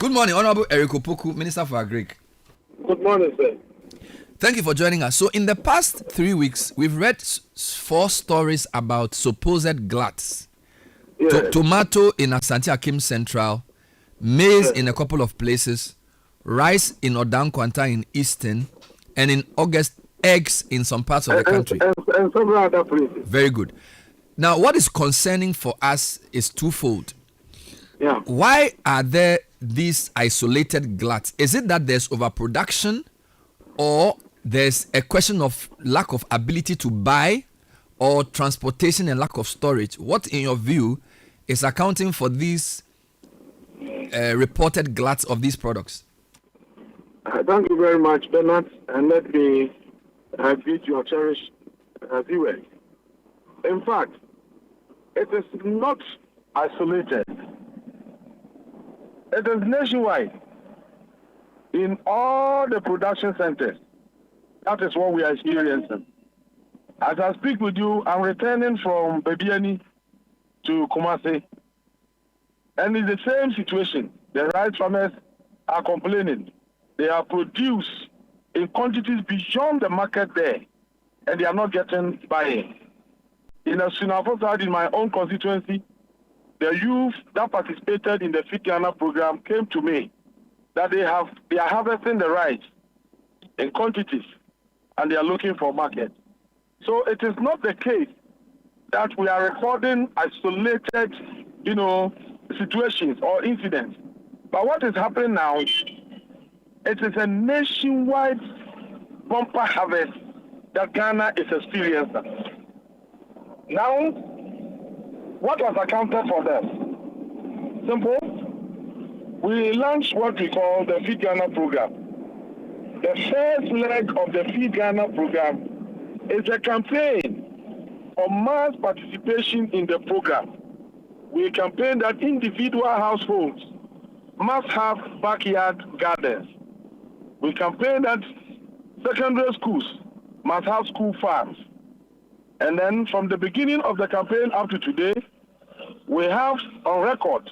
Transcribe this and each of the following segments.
Good morning, Honorable Agric Opoku, Minister for Agric. Good morning, sir. Thank you for joining us. So, in the past 3 weeks, we've read 4 stories about supposed gluts. Yes. Tomato in Asante Akim Central, maize in a couple of places, rice in Odankwanta in Eastern, and in August, eggs in some parts of the country. And several other places. Very good. Now, what is concerning for us is twofold. Yeah. Why are there these isolated gluts? Is it that there's overproduction, or there's a question of lack of ability to buy, or transportation and lack of storage? What, in your view, is accounting for these reported gluts of these products? Thank you very much, Bernard, and let me greet your cherished viewers. In fact, it is not isolated. It is nationwide. In all the production centers, that is what we are experiencing. As I speak with you, I'm returning from Bebiani to Kumasi, and it's the same situation. The rice farmers are complaining. They are produced in quantities beyond the market there, and they are not getting buy-in. In a Sunafo side, in my own constituency, the youth that participated in the Feed Ghana program came to me that they are harvesting the rice in quantities, and they are looking for market. So it is not the case that we are recording isolated, situations or incidents. But what is happening now, it is a nationwide bumper harvest that Ghana is experiencing. Now, what has accounted for that? Simple. We launched what we call the Feed Ghana program. The first leg of the Feed Ghana program is a campaign for mass participation in the program. We campaign that individual households must have backyard gardens. We campaign that secondary schools must have school farms. And then from the beginning of the campaign up to today, we have on record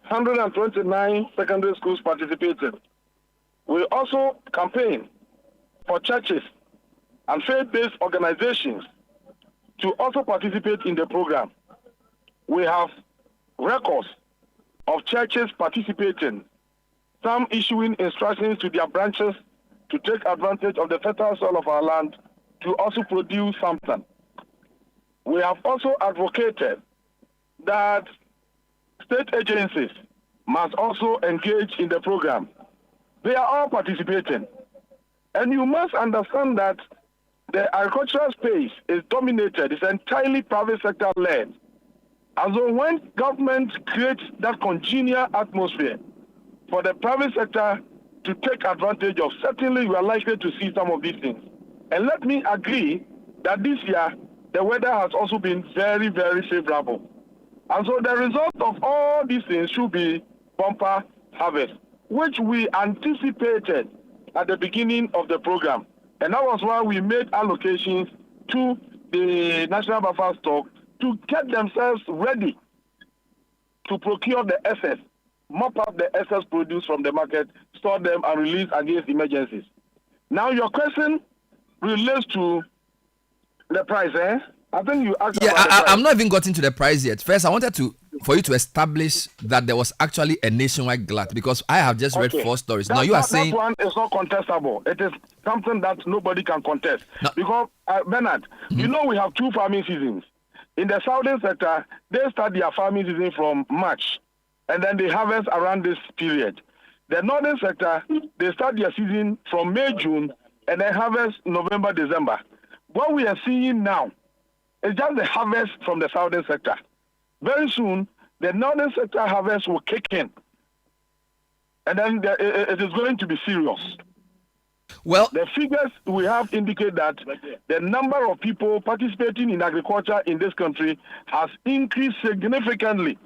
129 secondary schools participating. We also campaign for churches and faith-based organizations to also participate in the program. We have records of churches participating, some issuing instructions to their branches to take advantage of the fertile soil of our land to also produce something. We have also advocated that state agencies must also engage in the program. They are all participating. And you must understand that the agricultural space is dominated, it's entirely private sector led. And so when government creates that congenial atmosphere for the private sector to take advantage of, certainly we are likely to see some of these things. And let me agree that this year, the weather has also been very, very favorable. And so the result of all these things should be bumper harvest, which we anticipated at the beginning of the program. And that was why we made allocations to the National Buffer Stock to get themselves ready to procure the excess, mop up the excess produce from the market, store them and release against emergencies. Now your question relates to the price, eh? I think you asked about the price. I'm not even gotten to the price yet. First, I wanted for you to establish that there was actually a nationwide glut, because I have just read 4 stories. Now you are saying that one is not contestable. It is something that nobody can contest. No. Because, Bernard, you know we have 2 farming seasons. In the southern sector, they start their farming season from March, and then they harvest around this period. The northern sector, they start their season from May, June, and then harvest November, December. What we are seeing now is just the harvest from the southern sector. Very soon, the northern sector harvest will kick in, and then it is going to be serious. Well, the figures we have indicate that the number of people participating in agriculture in this country has increased significantly.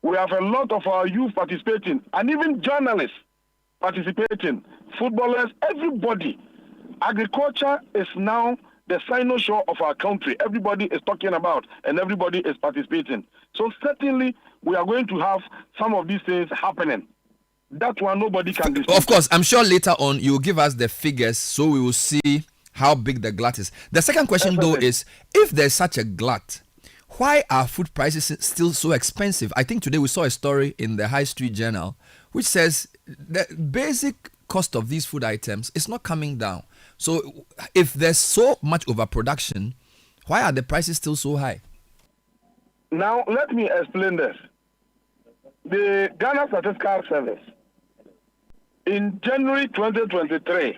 We have a lot of our youth participating, and even journalists participating, footballers, everybody. Agriculture is now the cynosure of our country. Everybody is talking about, and everybody is participating. So certainly, we are going to have some of these things happening. That one nobody can dispute. Of course, I'm sure later on you will give us the figures so we will see how big the glut is. The second question, though, is if there's such a glut, why are food prices still so expensive? I think today we saw a story in the High Street Journal which says the basic cost of these food items is not coming down. So if there's so much overproduction, why are the prices still so high? Now, let me explain this. The Ghana Statistical Service, in January 2023,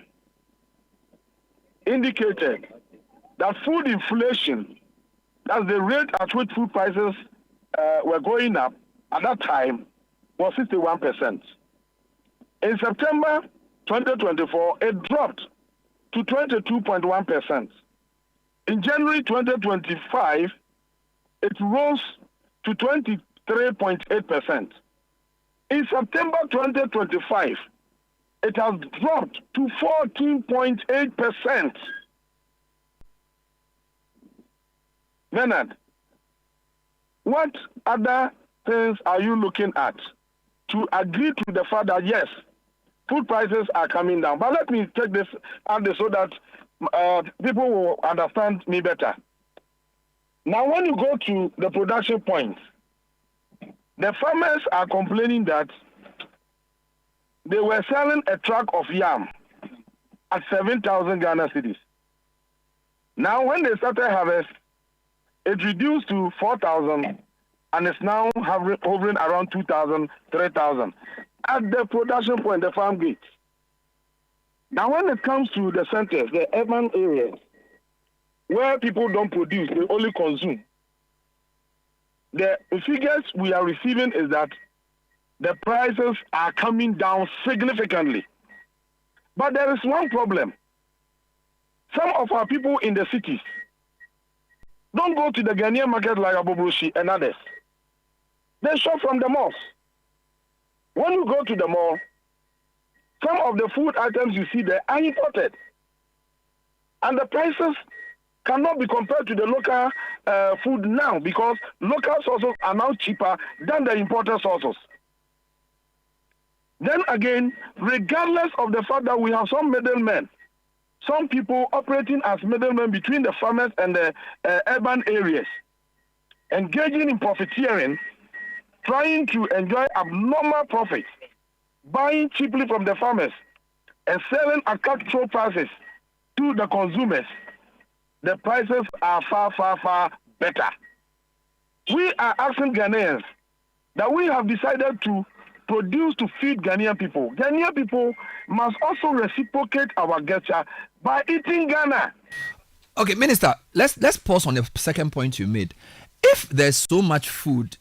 indicated that food inflation, that's the rate at which food prices were going up at that time, was 61%. In September 2024, it dropped to 22.1%. In January 2025, it rose to 23.8%. In September 2025, it has dropped to 14.8%. Bernard, what other things are you looking at to agree to the fact that yes, food prices are coming down? But let me take this out so that people will understand me better. Now, when you go to the production point, the farmers are complaining that they were selling a truck of yam at 7,000 Ghana cedis. Now, when they started harvest, it reduced to 4,000 and it's now hovering around 2,000, 3,000 at the production point, the farm gate. Now, when it comes to the centers, the urban areas, where people don't produce, they only consume, the figures we are receiving is that the prices are coming down significantly. But there is one problem. Some of our people in the cities don't go to the Ghanaian market like Abobroshi and others. They shop from the malls. When you go to the mall, some of the food items you see there are imported. And the prices cannot be compared to the local food now because local sources are now cheaper than the imported sources. Then again, regardless of the fact that we have some middlemen, some people operating as middlemen between the farmers and the urban areas, engaging in profiteering, trying to enjoy abnormal profits, buying cheaply from the farmers, and selling at cutthroat prices to the consumers, the prices are far, far, far better. We are asking Ghanaians that we have decided to produce to feed Ghanaian people. Ghanaian people must also reciprocate our gesture by eating Ghana. Okay, Minister, let's pause on the second point you made. If there's so much food,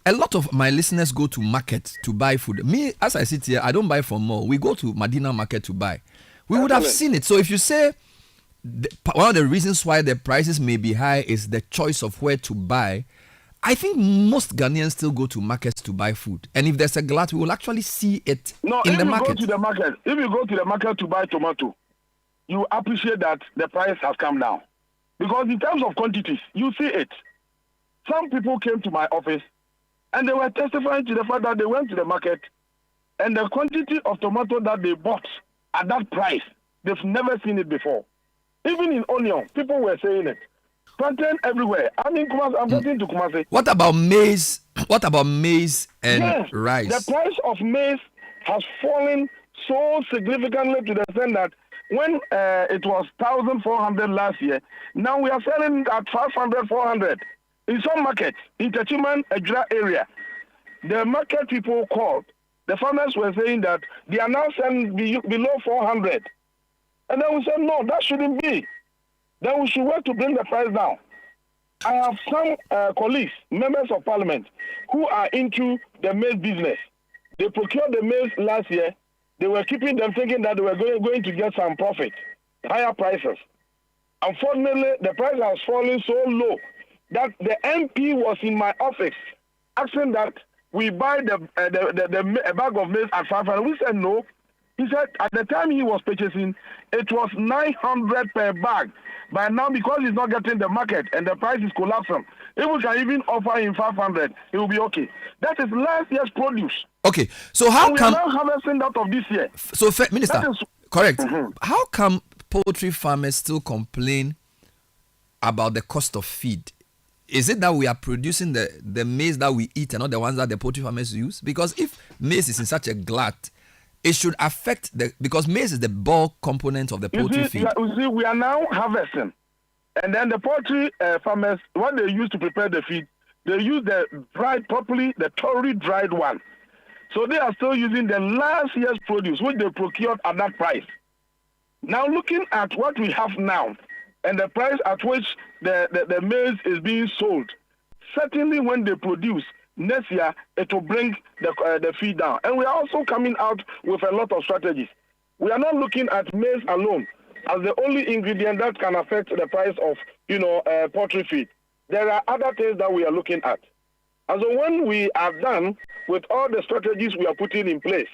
a lot of my listeners go to market to buy food. Me, as I sit here, I don't buy from mall. We go to Medina market to buy. We would have seen it. So if you say one of the reasons why the prices may be high is the choice of where to buy, I think most Ghanaians still go to markets to buy food. And if there's a glut, we will actually see it in the market. If you go to the market to buy tomato, you appreciate that the price has come down. Because in terms of quantities, you see it. Some people came to my office and they were testifying to the fact that they went to the market and the quantity of tomato that they bought at that price, they've never seen it before. Even in onion, people were saying it. Plantain everywhere. I'm getting to Kumasi. What about maize? What about maize and rice? The price of maize has fallen so significantly to the extent that when it was 1,400 last year, now we are selling at 500, 400. In some markets, in Tachiman, Ejra area, the market people called. The farmers were saying that they are now selling below 400. And then we said, no, that shouldn't be. Then we should work to bring the price down. I have some colleagues, members of parliament, who are into the maize business. They procured the maize last year. They were keeping them thinking that they were going to get some profit, higher prices. Unfortunately, the price has fallen so low that the MP was in my office asking that we buy a bag of maize at 500. We said no. He said at the time he was purchasing, it was 900 per bag. But now, because he's not getting the market and the price is collapsing, if we can even offer him 500, it will be okay. That is last year's produce. Okay, so how and come? We are now harvesting that of this year. So, Minister, correct. Mm-hmm. How come poultry farmers still complain about the cost of feed? Is it that we are producing the maize that we eat and not the ones that the poultry farmers use? Because if maize is in such a glut, it should affect because maize is the bulk component of the poultry feed. You see, we are now harvesting, and then the poultry farmers, what they use to prepare the feed, they use the dried properly, the thoroughly dried one. So they are still using the last year's produce, which they procured at that price. Now looking at what we have now, and the price at which the maize is being sold, certainly when they produce next year, it will bring the feed down. And we are also coming out with a lot of strategies. We are not looking at maize alone as the only ingredient that can affect the price of poultry feed. There are other things that we are looking at. And so when we are done with all the strategies we are putting in place,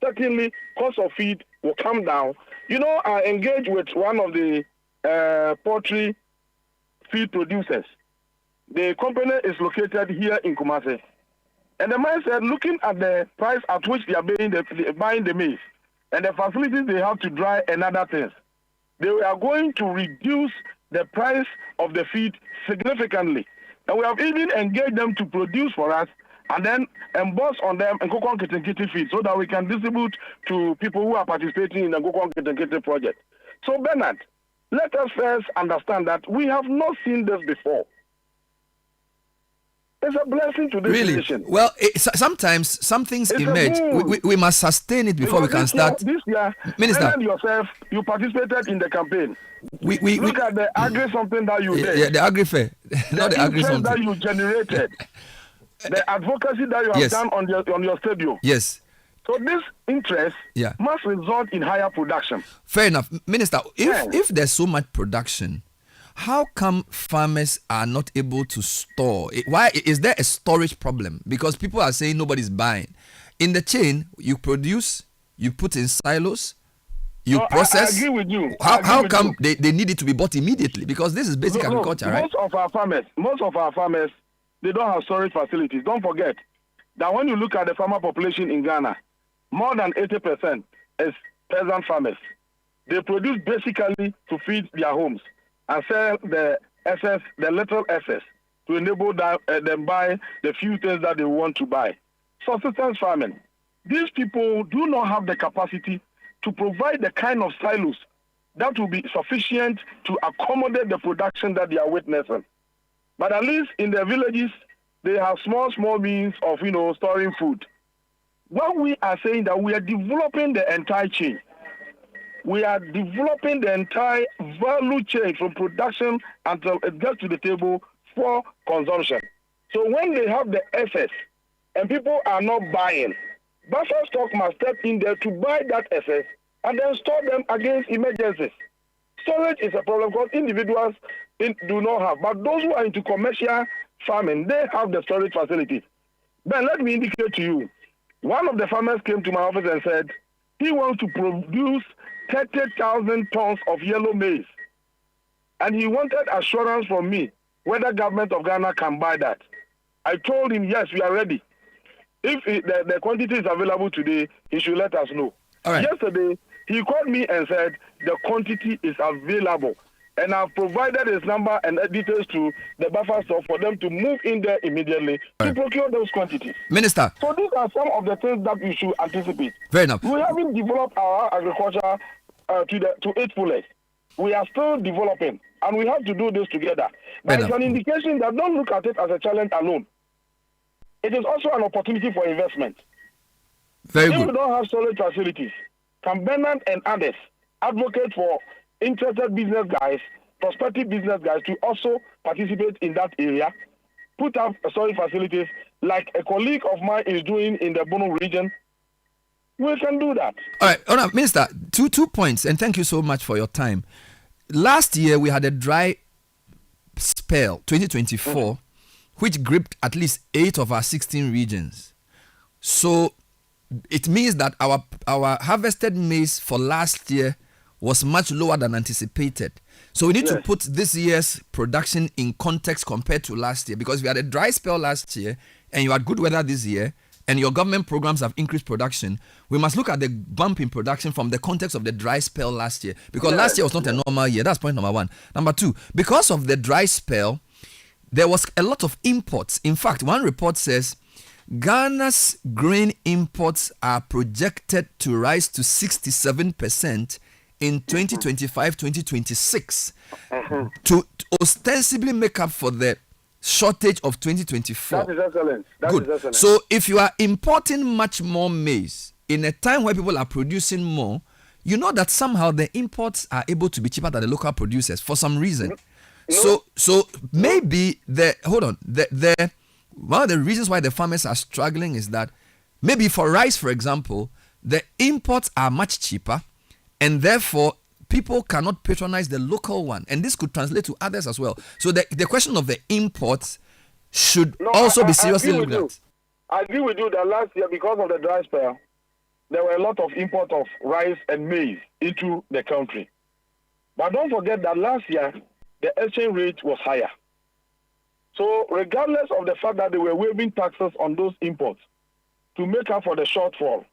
certainly cost of feed will come down. I engaged with one of the poultry feed producers. The company is located here in Kumasi. And the man said, looking at the price at which they are buying the maize and the facilities they have to dry and other things, they are going to reduce the price of the feed significantly. And we have even engaged them to produce for us and then emboss on them and Ngokon Kitinkiti feed so that we can distribute to people who are participating in the Ngokon Kitinkiti project. So Bernard, let us first understand that we have not seen this before. It's a blessing to this nation. Well, sometimes some things emerge. We must sustain it before we can start. This year, Minister, yourself, you participated in the campaign. We look at the agri something that you did. Yeah, the agri fair, not the agri something that you generated. The advocacy that you have done on your studio. Yes. So this interest must result in higher production. Fair enough, Minister. If there's so much production, how come farmers are not able to store? Why is there a storage problem? Because people are saying nobody's buying. In the chain, you produce, you put in silos, you process. I agree with you. How come they need it to be bought immediately? Because this is basic agriculture, right? Most of our farmers, they don't have storage facilities. Don't forget that when you look at the farmer population in Ghana, more than 80% is peasant farmers. They produce basically to feed their homes and sell the little excess to enable them buy the few things that they want to buy. Subsistence farming. These people do not have the capacity to provide the kind of silos that will be sufficient to accommodate the production that they are witnessing. But at least in the villages, they have small means of, storing food. What we are saying that we are developing the entire chain. We are developing the entire value chain from production until it gets to the table for consumption. So when they have the excess and people are not buying, buffer stock must step in there to buy that excess and then store them against emergencies. Storage is a problem because individuals do not have. But those who are into commercial farming, they have the storage facilities. Then let me indicate to you, one of the farmers came to my office and said he wants to produce 30,000 tons of yellow maize. And he wanted assurance from me whether government of Ghana can buy that. I told him, yes, we are ready. If the quantity is available today, he should let us know. All right. Yesterday, he called me and said the quantity is available. And I've provided his number and details to the buffer store for them to move in there immediately to procure those quantities. Minister. So these are some of the things that we should anticipate. Fair enough. We haven't developed our agriculture to its fullest. We are still developing, and we have to do this together. But it's an indication that don't look at it as a challenge alone. It is also an opportunity for investment. Very good. If we don't have storage facilities, can Bernard and others advocate for interested business guys, prospective business guys to also participate in that area, put up storage facilities like a colleague of mine is doing in the Bono region? We can do that. All right, Minister, two points, and thank you so much for your time. Last year, we had a dry spell, 2024, which gripped at least 8 of our 16 regions. So it means that our harvested maize for last year was much lower than anticipated. So we need to put this year's production in context compared to last year, because we had a dry spell last year and you had good weather this year, and your government programs have increased production, we must look at the bump in production from the context of the dry spell last year. Because last year was not a normal year. That's point number one. Number two, because of the dry spell, there was a lot of imports. In fact, one report says Ghana's grain imports are projected to rise to 67% in 2025-2026 to ostensibly make up for the shortage of 2024. That is excellent. Good. Is excellent. So if you are importing much more maize in a time where people are producing more, you know that somehow the imports are able to be cheaper than the local producers for some reason. No. So maybe one of the reasons why the farmers are struggling is that maybe for rice, for example, the imports are much cheaper, and therefore people cannot patronize the local one, and this could translate to others as well. So the question of the imports should also be seriously looked at. I agree with you that last year, because of the dry spell, there were a lot of import of rice and maize into the country. But don't forget that last year, the exchange rate was higher. So regardless of the fact that they were waiving taxes on those imports to make up for the shortfall,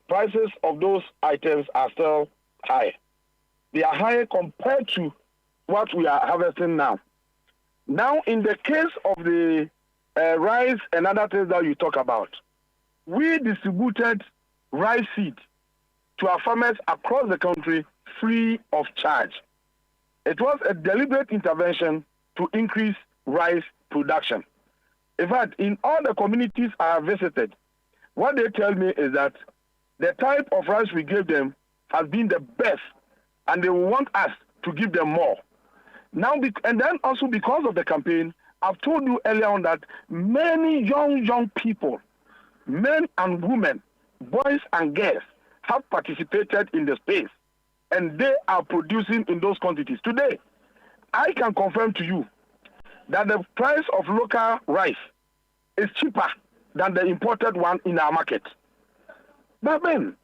prices of those items are still high. They are higher compared to what we are harvesting now. Now, in the case of the rice and other things that you talk about, we distributed rice seed to our farmers across the country free of charge. It was a deliberate intervention to increase rice production. In fact, in all the communities I have visited, what they tell me is that the type of rice we gave them has been the best, and they want us to give them more. Now, and then also because of the campaign, I've told you earlier on that many young people, men and women, boys and girls, have participated in the space, and they are producing in those quantities. Today, I can confirm to you that the price of local rice is cheaper than the imported one in our market. But then,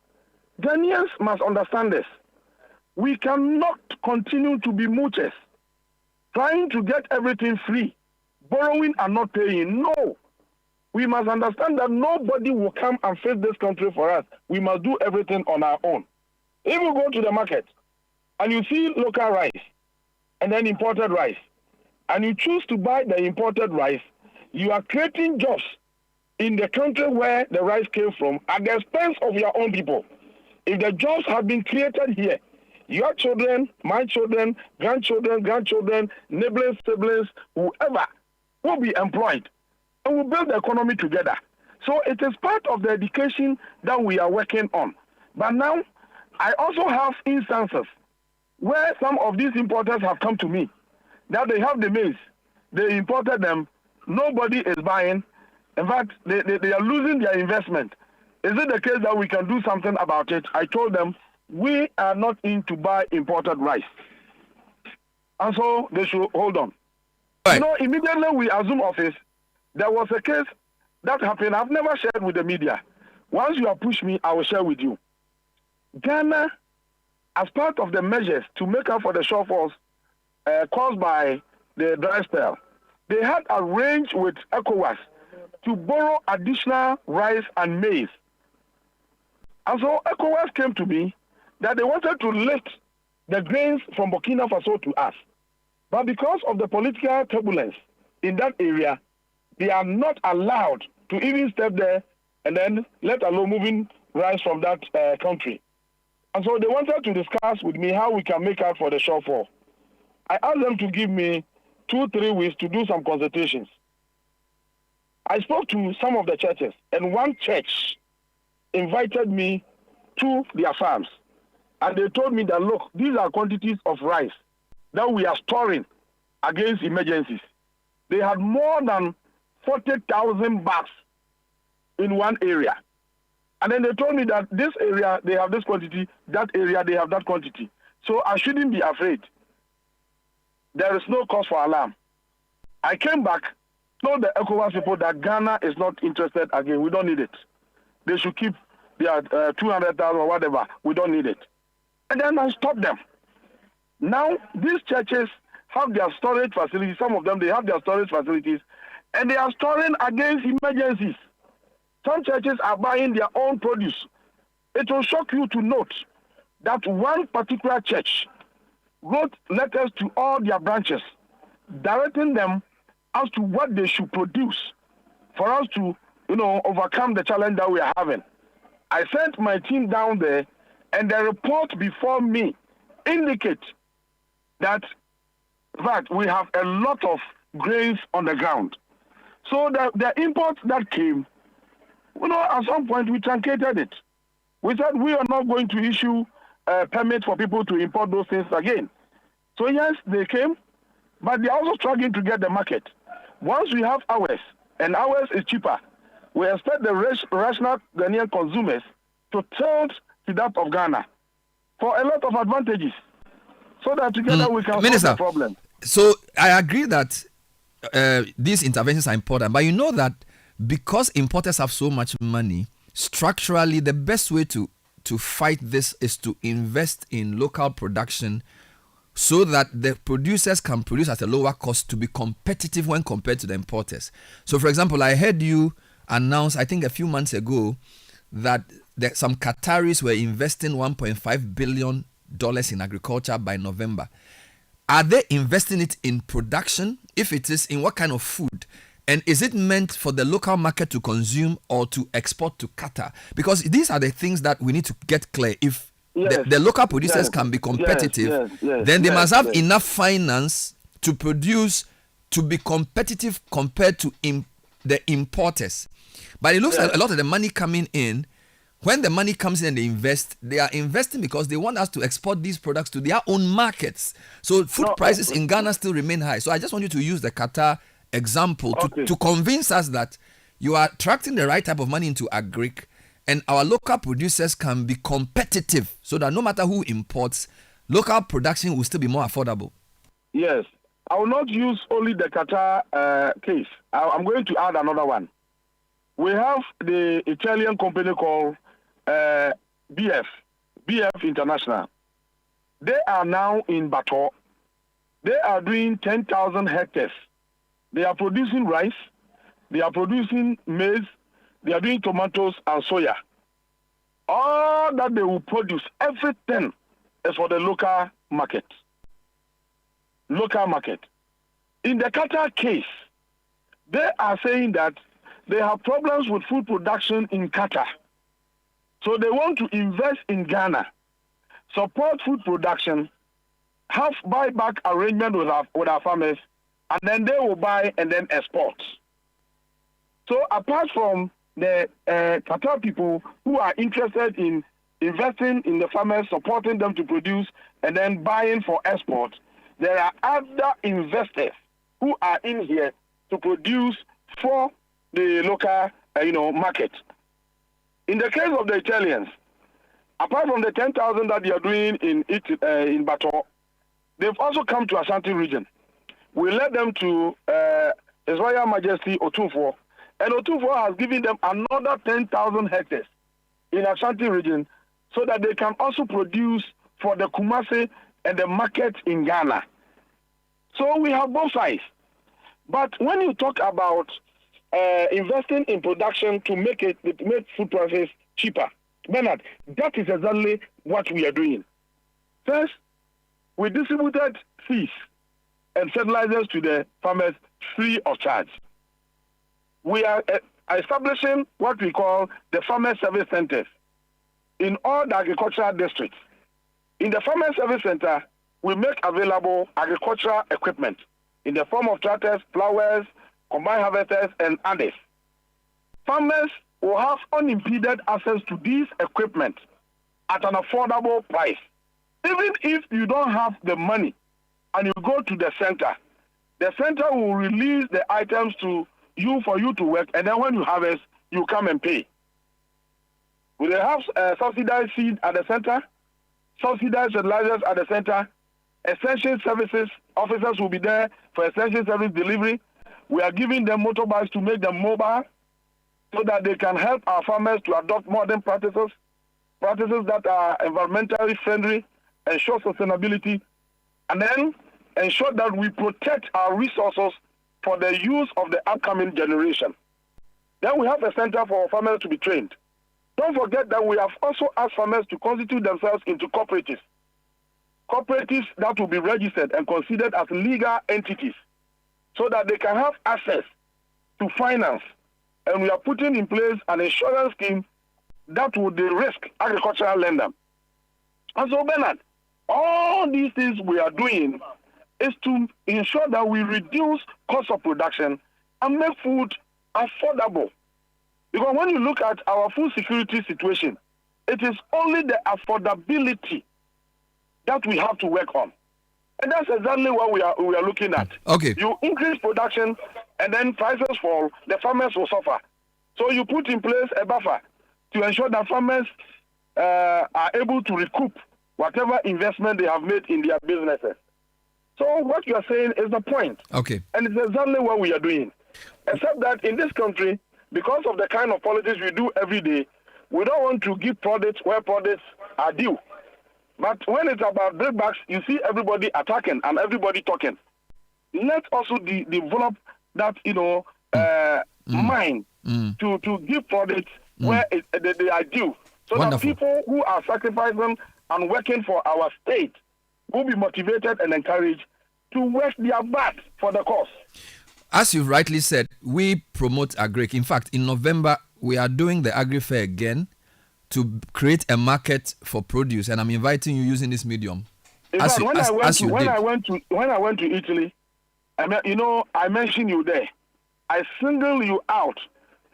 Ghanaians must understand this. We cannot continue to be moochers, trying to get everything free, borrowing and not paying. No. We must understand that nobody will come and face this country for us. We must do everything on our own. If you go to the market and you see local rice and then imported rice, and you choose to buy the imported rice, you are creating jobs in the country where the rice came from at the expense of your own people. If the jobs have been created here, your children, my children, grandchildren, neighboring siblings, whoever will be employed, and we'll build the economy together. So it is part of the education that we are working on. But now, I also have instances where some of these importers have come to me, that they have the maize, they imported them, nobody is buying. In fact, they are losing their investment. Is it the case that we can do something about it? I told them, we are not in to buy imported rice. And so they should hold on. Right. You know, immediately we assume office, there was a case that happened. I've never shared with the media. Once you have pushed me, I will share with you. Ghana, as part of the measures to make up for the shortfalls caused by the dry spell, they had arranged with ECOWAS to borrow additional rice and maize. And so ECOWAS came to me that they wanted to lift the grains from Burkina Faso to us. But because of the political turbulence in that area, they are not allowed to even step there and then let alone moving rice from that country. And so they wanted to discuss with me how we can make out for the shortfall. I asked them to give me 2-3 weeks to do some consultations. I spoke to some of the churches, and one church invited me to their farms. And they told me that, look, these are quantities of rice that we are storing against emergencies. They had more than 40,000 bags in one area. And then they told me that this area, they have this quantity, that area, they have that quantity. So I shouldn't be afraid. There is no cause for alarm. I came back, told the ECOWAS people that Ghana is not interested again. We don't need it. They should keep their 200,000 or whatever. We don't need it. And then I stopped them. Now, these churches have their storage facilities. Some of them, they have their storage facilities. And they are storing against emergencies. Some churches are buying their own produce. It will shock you to note that one particular church wrote letters to all their branches, directing them as to what they should produce for us to, overcome the challenge that we are having. I sent my team down there, and the report before me indicates that, in fact, we have a lot of grains on the ground. So the imports that came, at some point we truncated it. We said we are not going to issue permits for people to import those things again. So yes, they came, but they're also struggling to get the market. Once we have ours, and ours is cheaper, we expect the rational Ghanaian consumers to tilt to that of Ghana for a lot of advantages, so that together we can solve the problem. So I agree that these interventions are important, but you know that because importers have so much money, structurally the best way to fight this is to invest in local production, so that the producers can produce at a lower cost to be competitive when compared to the importers. So for example, I heard you announce, I think a few months ago, that some Qataris were investing $1.5 billion in agriculture by November. Are they investing it in production? If it is, in what kind of food? And is it meant for the local market to consume or to export to Qatar? Because these are the things that we need to get clear. If the local producers can be competitive, then they must have enough finance to produce, to be competitive compared to the importers. But it looks like a lot of the money coming in, when the money comes in and they invest, they are investing because they want us to export these products to their own markets. So food prices in Ghana still remain high. So I just want you to use the Qatar example to convince us that you are attracting the right type of money into Agric, and our local producers can be competitive, so that no matter who imports, local production will still be more affordable. Yes. I will not use only the Qatar case. I'm going to add another one. We have the Italian company called BF International. They are now in Bato. They are doing 10,000 hectares. They are producing rice, they are producing maize, they are doing tomatoes and soya. All that they will produce, everything is for the local market. Local market. In the Qatar case, they are saying that they have problems with food production in Qatar. So they want to invest in Ghana, support food production, have buyback arrangement with our farmers, and then they will buy and then export. So apart from the Qatar people who are interested in investing in the farmers, supporting them to produce, and then buying for export, there are other investors who are in here to produce for the local market. In the case of the Italians, apart from the 10,000 that they are doing in Bato, they've also come to Ashanti region. We led them to His Royal Majesty Otunfo, and Otunfo has given them another 10,000 hectares in Ashanti region, so that they can also produce for the Kumasi and the market in Ghana. So we have both sides. But when you talk about investing in production to make food prices cheaper, Bernard, that is exactly what we are doing. First, we distributed seeds and fertilizers to the farmers free of charge. We are establishing what we call the farmer service centers in all the agricultural districts. In the farmer service center, we make available agricultural equipment in the form of tractors, plowers, combine harvesters, and others. Farmers will have unimpeded access to these equipment at an affordable price. Even if you don't have the money and you go to the center will release the items to you for you to work, and then when you harvest, you come and pay. We will have subsidized seed at the center, subsidized fertilizers at the center, essential services officers will be there for essential service delivery. We are giving them motorbikes to make them mobile, so that they can help our farmers to adopt modern practices that are environmentally friendly, ensure sustainability, and then ensure that we protect our resources for the use of the upcoming generation. Then we have a center for farmers to be trained. Don't forget that we have also asked farmers to constitute themselves into cooperatives. Cooperatives that will be registered and considered as legal entities so that they can have access to finance. And we are putting in place an insurance scheme that will de-risk agricultural lender. And so, Bernard, all these things we are doing is to ensure that we reduce cost of production and make food affordable. Because when you look at our food security situation, it is only the affordability that we have to work on. And that's exactly what we are looking at. Okay. You increase production and then prices fall, the farmers will suffer. So you put in place a buffer to ensure that farmers are able to recoup whatever investment they have made in their businesses. So what you are saying is the point. Okay. And it's exactly what we are doing. Except that in this country, because of the kind of politics we do every day, we don't want to give products where products are due. But when it's about breakbacks, you see everybody attacking and everybody talking. Let's also develop that, mind to give products where they are due. So Wonderful. that people who are sacrificing and working for our state will be motivated and encouraged to work their butt for the cause. As you rightly said, we promote Agric. In fact, in November, we are doing the Agri Fair again to create a market for produce, and I'm inviting you using this medium. When I went to Italy, I mentioned you there. I single you out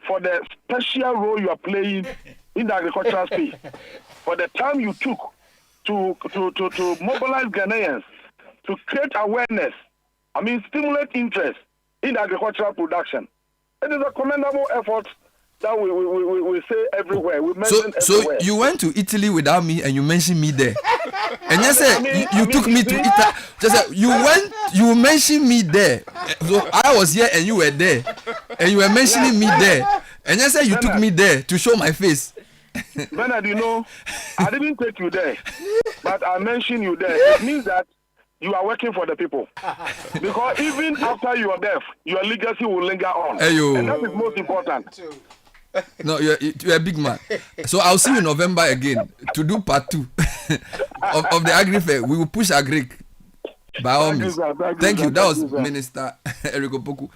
for the special role you are playing in the agricultural space, for the time you took to mobilize Ghanaians, to create awareness, stimulate interest in agricultural production. It is a commendable effort that we say everywhere. We mention everywhere. So you went to Italy without me and you mentioned me there. And you said you took me to Italy. Just you mentioned me there. So I was here and you were there. And you were mentioning me there. And you said you took me there to show my face. Bernard, I didn't take you there, but I mentioned you there. It means that you are working for the people. Because even after you are deaf, your legacy will linger on. Ayo. And that is most important. No, you're a big man. So I'll see you in November again to do part 2 of the Agri Fair. We will push Agric by all means. Thank you. That was Minister Agric Opoku.